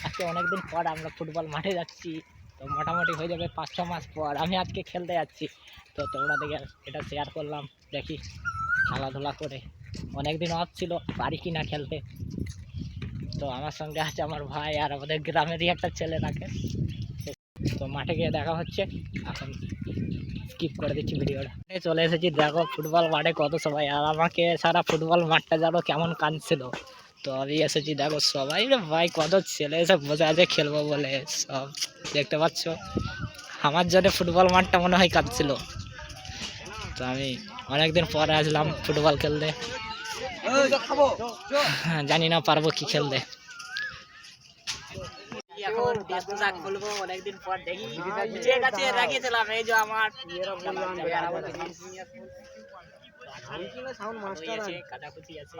আজকে অনেকদিন পর আমরা ফুটবল মাঠে যাচ্ছি, তো মোটামুটি হয়ে যাবে 5-6 মাস পর আমি আজকে খেলতে যাচ্ছি। তো তোমরা দেখে এটা শেয়ার করলাম, দেখি খেলাধুলা করে অনেকদিন অফ ছিল, পারি কি না খেলতে। তো আমার সঙ্গে আছে আমার ভাই আর আমাদের গ্রামেরই একটা ছেলে থাকে। তো মাঠে গিয়ে দেখা হচ্ছে, এখন স্কিপ করে দিচ্ছি ভিডিওটা। চলে এসেছি, দেখো ফুটবল মাঠে কত সবাই, আর আমাকে সারা ফুটবল মাঠটা জানো কেমন কাঁদছিল। তো আমি এসেছি, দেখো সবাই রে ভাই কত ছেলে এসে বসে আছে খেলবো বলে, সব দেখতে পাচ্ছ। আমার জন্য ফুটবল মাঠটা মনে হয় কাঁদছিল। তো আমি অনেকদিন পরে আসলাম ফুটবল খেলতে, জানি না পারবো কি খেলতে। এখন পোশাক খুলবো অনেকদিন পর, দেখি ঠিক আছে রাখিয়েছিলাম এই যে আমার কাটাকুচি আছে।